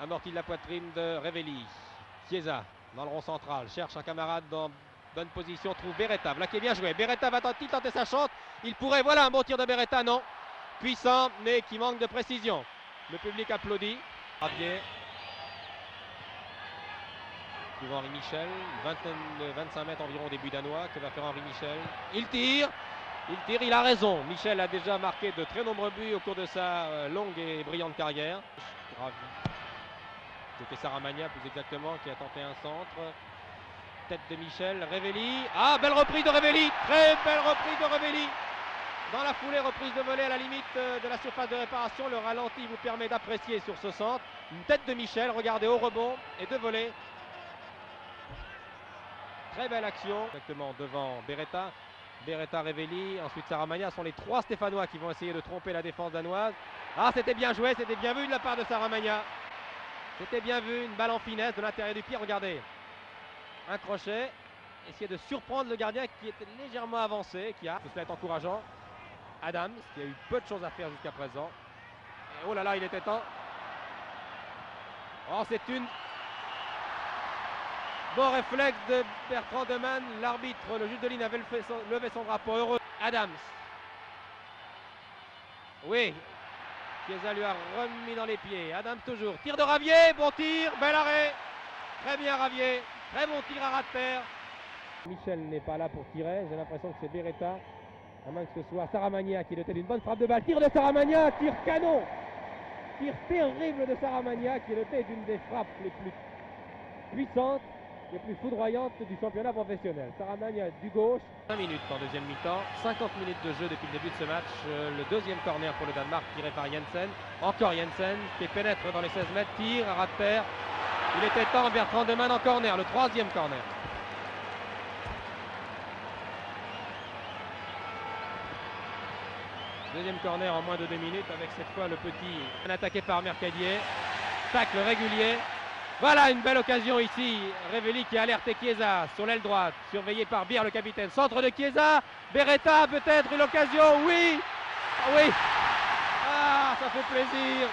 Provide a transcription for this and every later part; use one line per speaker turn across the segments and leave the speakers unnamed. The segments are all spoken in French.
Amorti de la poitrine de Revelli. Chiesa dans le rond central, cherche un camarade dans bonne position, trouve Beretta. Voilà qui est bien joué. Beretta va-t-il tenter sa chante? Il pourrait, voilà un bon tir de Beretta, non. Puissant, mais qui manque de précision. Le public applaudit. Rabier. Trouve Henri Michel, 25 mètres environ au début danois. Que va faire Henri Michel? Il tire, il a raison. Michel a déjà marqué de très nombreux buts au cours de sa longue et brillante carrière. C'était Saramagna plus exactement qui a tenté un centre. Tête de Michel, Revelli. Ah, belle reprise de Revelli, très belle reprise de Revelli. Dans la foulée, reprise de volée à la limite de la surface de réparation. Le ralenti vous permet d'apprécier sur ce centre. Une tête de Michel, regardez au rebond et de volée. Très belle action, exactement devant Beretta. Beretta, Revelli, ensuite Saramagna sont les trois Stéphanois qui vont essayer de tromper la défense danoise. Ah, c'était bien joué, c'était bien vu de la part de Saramagna. C'était bien vu, une balle en finesse de l'intérieur du pied, regardez. Un crochet, essayer de surprendre le gardien qui était légèrement avancé, qui a, cela est encourageant. Adams, qui a eu peu de choses à faire jusqu'à présent. Et oh là là, il était temps. Oh, c'est une... Bon réflexe de Bertrand Demann, l'arbitre, le juge de ligne avait levé son drapeau, heureux. Adams. Oui. Chiesa lui a remis dans les pieds. Adams toujours. Tir de Ravier, bon tir, bel arrêt. Très bien Ravier, très bon tir à ras de terre. Michel n'est pas là pour tirer, j'ai l'impression que c'est Beretta. À moins que ce soit Saramagna qui dotait d'une bonne frappe de balle. Tir de Saramagna, tir canon. Tir terrible de Saramagna qui dotait d'une des frappes les plus puissantes, les plus foudroyantes du championnat professionnel. Saramagna du gauche. 5 minutes en deuxième mi-temps, 50 minutes de jeu depuis le début de ce match. Le deuxième corner pour le Danemark tiré par Jensen. Encore Jensen qui pénètre dans les 16 mètres, tire à ras de terre. Il était temps, Bertrand Demann en corner, le troisième corner. Deuxième corner en moins de 2 minutes avec cette fois le petit attaqué par Mercadier. Tacle régulier. Voilà une belle occasion ici. Revelli qui a alerté Chiesa sur l'aile droite, surveillé par Bier le capitaine. Centre de Chiesa. Beretta peut-être une occasion. Oui. Ah, oui. Ah, ça fait plaisir.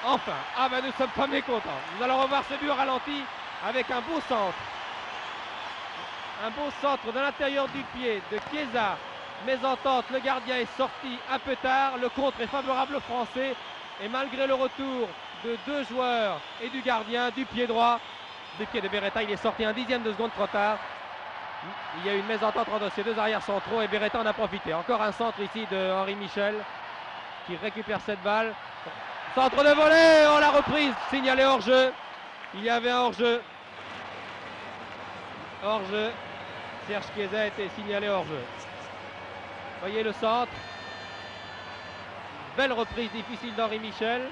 Enfin. Ah ben nous ne sommes pas mécontents. Nous allons revoir ce but au ralenti avec un beau centre. Un beau centre de l'intérieur du pied de Chiesa. Mésentente, le gardien est sorti un peu tard. Le contre est favorable aux Français. Et malgré le retour de deux joueurs et du gardien du pied droit, du pied de Beretta, il est sorti un dixième de seconde trop tard. Il y a eu une mésentente entre ces deux arrières centraux et Beretta en a profité. Encore un centre ici de Henri Michel qui récupère cette balle. Centre de volée, oh la reprise, signalé hors-jeu. Il y avait un hors-jeu. Hors-jeu. Serge Chiesa a été signalé hors-jeu. Voyez le centre. Belle reprise difficile d'Henri Michel.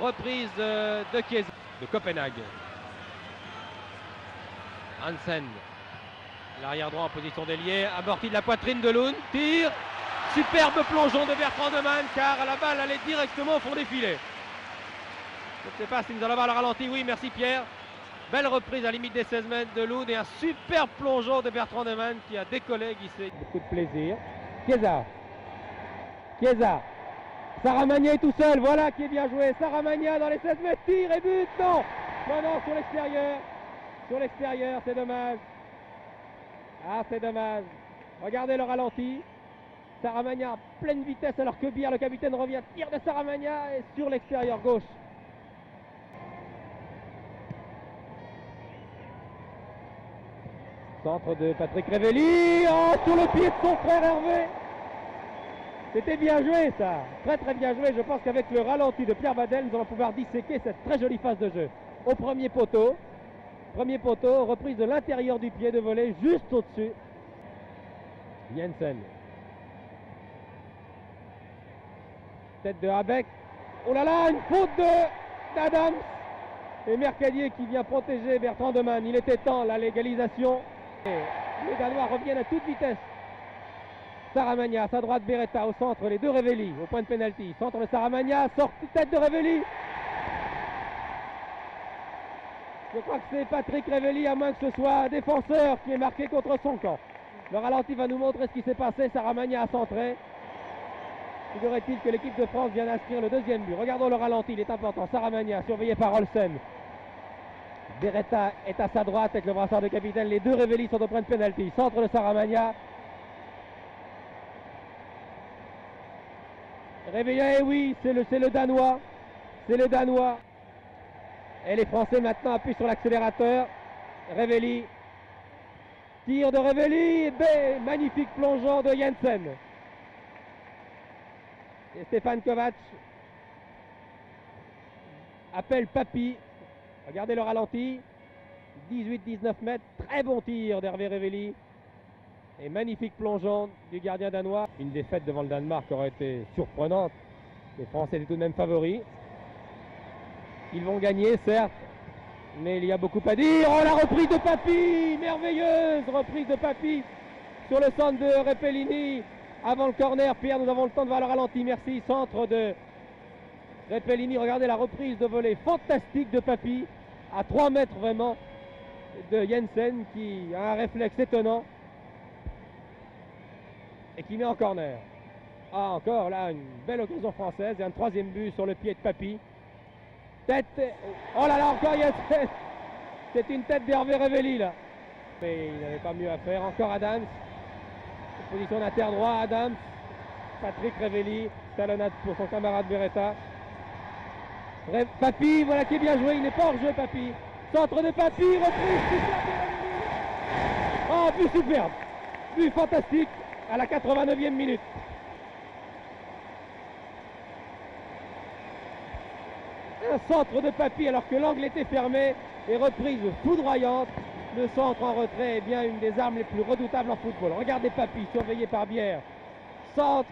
Reprise de Chiesa de Copenhague. Hansen. L'arrière droit en position d'ailier. Amorti de la poitrine de Lund. Tire. Superbe plongeon de Bertrand Demann car la balle allait directement au fond des filets. Je ne sais pas si nous allons voir le ralenti. Oui, merci Pierre. Belle reprise à la limite des 16 mètres de Lund et un super plongeon de Bertrand Demann qui a décollé, qui s'est beaucoup de plaisir. Chiesa. Chiesa. Saramagna est tout seul, voilà qui est bien joué. Saramagna dans les 16 mètres, tire et but. Non, non, sur l'extérieur. Sur l'extérieur, c'est dommage. Ah, c'est dommage. Regardez le ralenti. Saramagna à pleine vitesse alors que Bier, le capitaine, revient. Tir de Saramagna et sur l'extérieur gauche. Centre de Patrick Revelli. Oh, sur le pied de son frère Hervé. C'était bien joué ça. Très très bien joué. Je pense qu'avec le ralenti de Pierre Badel, nous allons pouvoir disséquer cette très jolie phase de jeu. Au premier poteau. Premier poteau, reprise de l'intérieur du pied de volée juste au-dessus. Jensen. Tête de Habeck. Oh là là, une faute d'Adams. Et Mercadier qui vient protéger Bertrand Demann. Il était temps, la légalisation. Et les Danois reviennent à toute vitesse. Saramagna, à sa droite Beretta, au centre, les deux Revelli, au point de pénalty. Centre de Saramagna, sortie tête de Revelli. Je crois que c'est Patrick Revelli, à moins que ce soit un défenseur qui est marqué contre son camp. Le ralenti va nous montrer ce qui s'est passé. Saramagna a centré. Figurait-il que l'équipe de France vient d'inscrire le deuxième but. Regardons le ralenti, il est important. Saramagna, surveillé par Olsen. Beretta est à sa droite avec le brassard de capitaine. Les deux Revelli sont au point de pénalty. Centre de Saramagna. Réveillé, oui, c'est le Danois. C'est le Danois. Et les Français maintenant appuient sur l'accélérateur. Revelli. Tir de Revelli. Magnifique plongeon de Jensen. Et Stefan Kovac appelle Papy. Regardez le ralenti. 18-19 mètres. Très bon tir d'Hervé Revelli. Et magnifique plongeon du gardien danois. Une défaite devant le Danemark aurait été surprenante. Les Français étaient tout de même favoris. Ils vont gagner, certes. Mais il y a beaucoup à dire. Oh, la reprise de Papy. Merveilleuse reprise de Papy sur le centre de Repellini. Avant le corner, Pierre, nous avons le temps de voir le ralenti. Merci. Centre de Repellini. Regardez la reprise de volée fantastique de Papy. À 3 mètres vraiment de Jensen qui a un réflexe étonnant. Et qui met en corner. Ah, encore là, une belle occasion française. Et un troisième but sur le pied de Papy. Tête. Oh là là, encore Jensen. C'est une tête d'Hervé Revelli là. Mais il n'avait pas mieux à faire. Encore Adams. Position d'inter droit, Adams. Patrick Revelli. Talonnade pour son camarade Beretta. Papy, voilà qui est bien joué. Il n'est pas hors jeu, Papy. Centre de Papy. Reprise. Oh, but superbe. But fantastique à la 89e minute. Un centre de Papy alors que l'angle était fermé et reprise foudroyante. Le centre en retrait est bien une des armes les plus redoutables en football. Regardez Papy, surveillé par Bière. Centre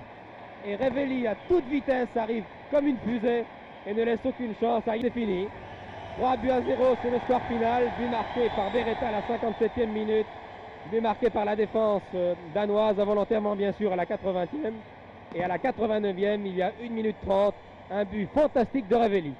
et Revelli à toute vitesse arrive comme une fusée et ne laisse aucune chance. C'est fini. 3 buts à 0 sur le score final. But marqué par Beretta à la 57e minute. But marqué par la défense danoise, involontairement bien sûr à la 80e. Et à la 89e, il y a 1 minute 30. Un but fantastique de Revelli.